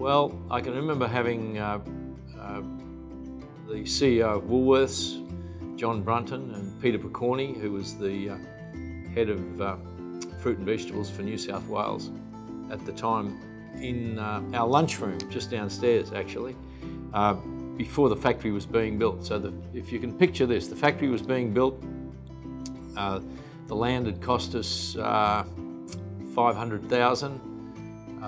Well, I can remember having the CEO of Woolworths, John Brunton, and Peter Picorni, who was the head of fruit and vegetables for New South Wales at the time, in our lunchroom, just downstairs actually, before the factory was being built. So if you can picture this, the factory was being built, the land had cost us $500,000.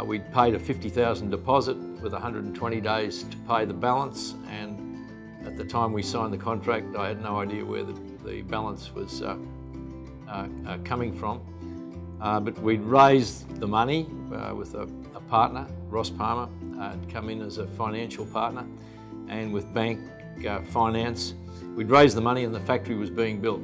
We'd paid a $50,000 deposit with 120 days to pay the balance, and at the time we signed the contract, I had no idea where the balance was coming from. But we'd raised the money with a partner, Ross Palmer, had come in as a financial partner, and with bank finance, we'd raised the money and the factory was being built.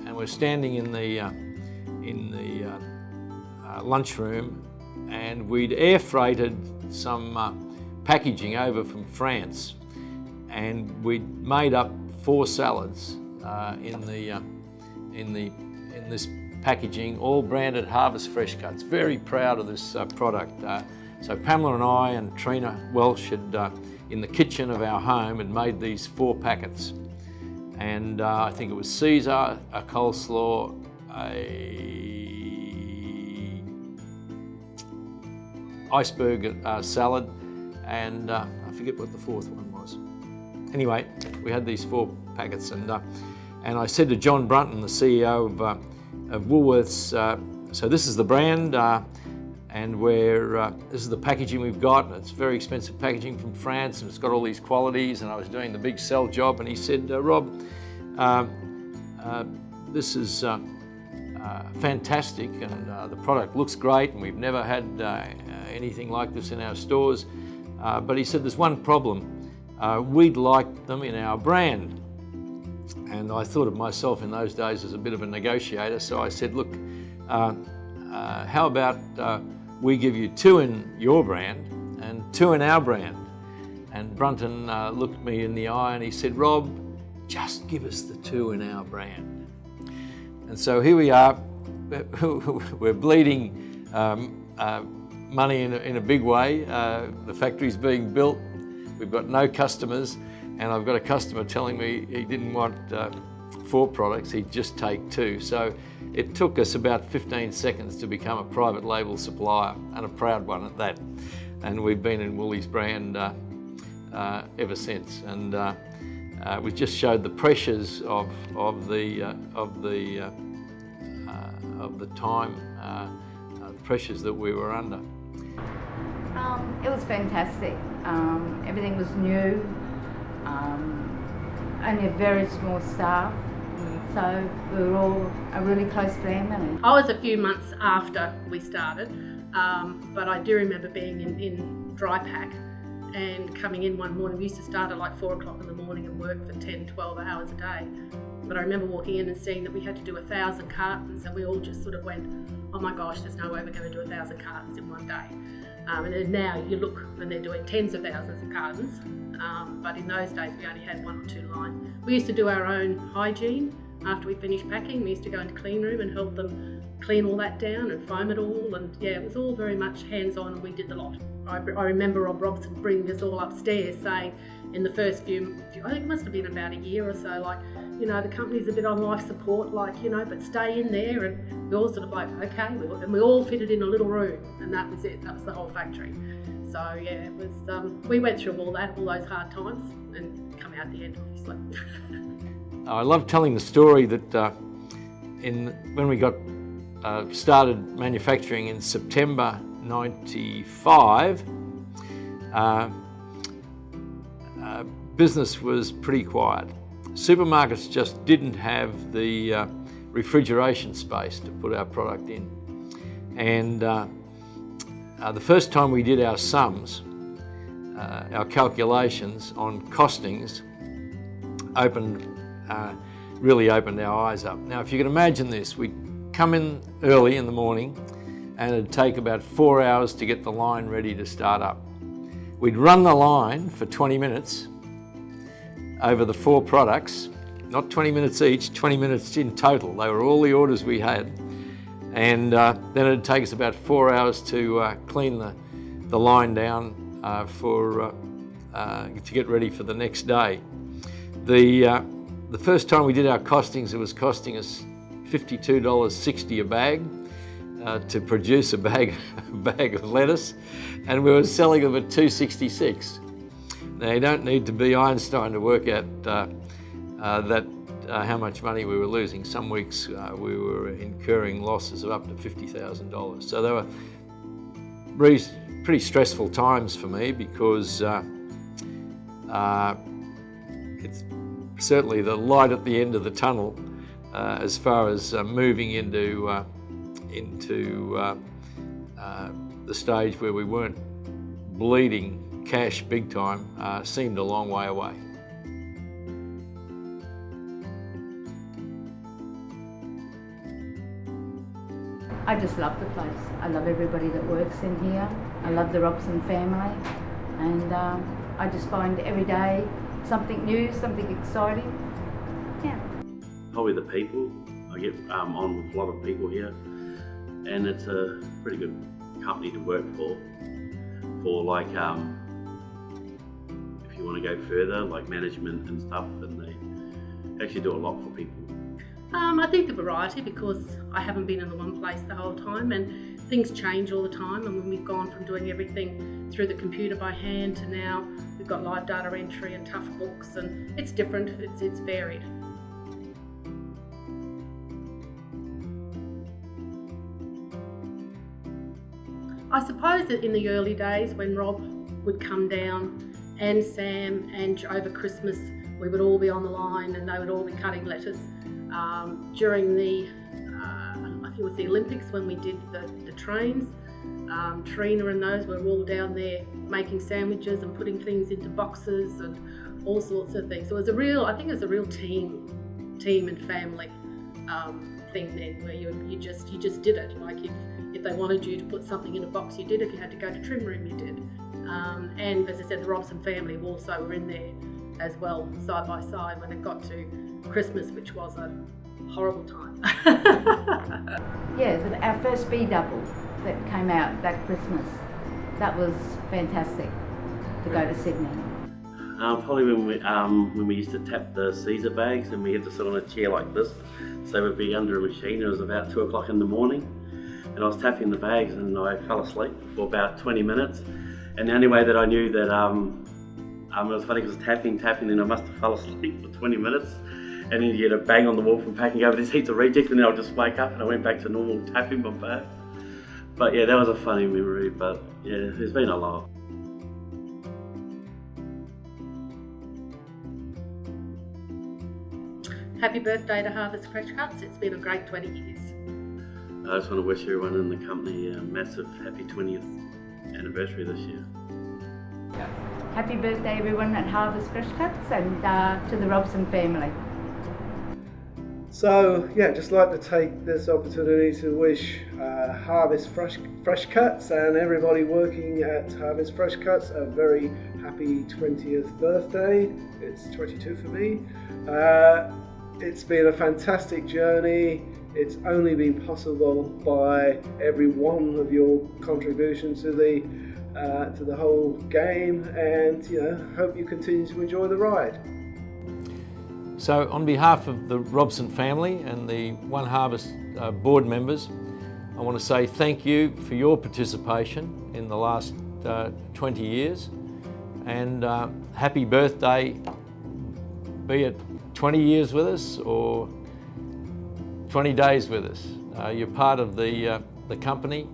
And we're standing in the lunchroom, and we'd air freighted some packaging over from France, and we'd made up 4 salads in this packaging, all branded Harvest Fresh Cuts. Very proud of this product. So Pamela and I and Trina Welsh had, in the kitchen of our home, had made these 4 packets. And I think it was Caesar, a coleslaw, a iceberg salad, and I forget what the 4th one was. Anyway, we had these 4 packets, and I said to John Brunton, the CEO of Woolworths, so this is the brand, and this is the packaging we've got. It's very expensive packaging from France, and it's got all these qualities, and I was doing the big sell job, and he said, Rob, this is fantastic, and the product looks great, and we've never had anything like this in our stores. But he said, there's one problem. We'd like them in our brand. And I thought of myself in those days as a bit of a negotiator, so I said, look, how about we give you 2 in your brand and 2 in our brand? And Brunton looked me in the eye and he said, Rob, just give us the 2 in our brand. And so here we are, we're bleeding money in a big way. The factory's being built, we've got no customers, and I've got a customer telling me he didn't want 4 products, he'd just take 2. So it took us about 15 seconds to become a private label supplier, and a proud one at that. And we've been in Woolies brand ever since. And we just showed the pressures of the time, the pressures that we were under. It was fantastic. Everything was new. Only a very small staff, so we were all a really close family. I was a few months after we started, but I do remember being in dry pack and coming in one morning. We used to start at like 4 o'clock in the morning and work for 10, 12 hours a day. But I remember walking in and seeing that we had to do 1,000 cartons, and we all just sort of went, oh my gosh, there's no way we're going to do 1,000 cartons in one day. And then now you look and they're doing tens of thousands of cartons, but in those days we only had 1 or 2 lines. We used to do our own hygiene after we finished packing. We used to go into the clean room and help them clean all that down and foam it all, and yeah, it was all very much hands-on, and we did the lot. I remember Rob Robson bringing us all upstairs saying in the first few, I think it must have been about a year or so, like, you know, the company's a bit on life support, like, you know, but stay in there. And we all sort of like, okay, and we all fitted in a little room, and that was it. That was the whole factory. So yeah, it was. We went through all those hard times, and come out the end, obviously. I love telling the story that when we got started manufacturing in September '95. Business was pretty quiet. Supermarkets just didn't have the refrigeration space to put our product in. And the first time we did our sums, our calculations on costings, really opened our eyes up. Now, if you can imagine this, we'd come in early in the morning and it'd take about 4 hours to get the line ready to start up. We'd run the line for 20 minutes over the 4 products, not 20 minutes each, 20 minutes in total. They were all the orders we had. And then it'd take us about 4 hours to clean the line down to get ready for the next day. The first time we did our costings, it was costing us $52.60 a bag to produce a bag of lettuce, and we were selling them at $2.66. Now, you don't need to be Einstein to work out how much money we were losing. Some weeks we were incurring losses of up to $50,000. So they were pretty stressful times for me, because it's certainly the light at the end of the tunnel as far as moving into the stage where we weren't bleeding cash big time. Seemed a long way away. I just love the place. I love everybody that works in here. I love the Robson family, and I just find every day something new, something exciting. Yeah. Probably the people. I get on with a lot of people here, and it's a pretty good company to work for like if you want to go further, like management and stuff, and they actually do a lot for people. I think the variety, because I haven't been in the one place the whole time, and things change all the time. And when we've gone from doing everything through the computer by hand to now we've got live data entry and tough books, and it's different, it's varied. I suppose that in the early days when Rob would come down, and Sam, and over Christmas we would all be on the line and they would all be cutting lettuce. During the, I think it was the Olympics when we did the trains, Trina and those were all down there making sandwiches and putting things into boxes and all sorts of things. So it was I think it was a real team and family thing then, where you just did it. Like if they wanted you to put something in a box, you did. If you had to go to trim room, you did. And as I said, the Robson family also were in there as well, side by side, when it got to Christmas, which was a horrible time. Yeah, our first B double that came out that Christmas, that was fantastic to go to Sydney. Probably when we used to tap the Caesar bags and we had to sit on a chair like this, so we'd be under a machine. It was about 2 o'clock in the morning, and I was tapping the bags and I fell asleep for about 20 minutes. And the only way that I knew that it was funny, because tapping, and I must have fell asleep for 20 minutes. And then you get a bang on the wall from packing over these heaps of rejects, and then I'll just wake up and I went back to normal tapping my back. But yeah, that was a funny memory, but yeah, there's been a lot. Happy birthday to Harvest Fresh Cuts. It's been a great 20 years. I just want to wish everyone in the company a massive happy 20th anniversary this year. Happy birthday everyone at Harvest Fresh Cuts, and to the Robson family. So yeah, just like to take this opportunity to wish Harvest Fresh Cuts and everybody working at Harvest Fresh Cuts a very happy 20th birthday. It's 22 for me. It's been a fantastic journey. It's only been possible by every one of your contributions to the whole game, and hope you continue to enjoy the ride. So on behalf of the Robson family and the OneHarvest board members, I want to say thank you for your participation in the last 20 years, and happy birthday, be it 20 years with us or 20 days with us. You're part of the company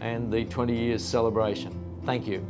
and the 20 years celebration. Thank you.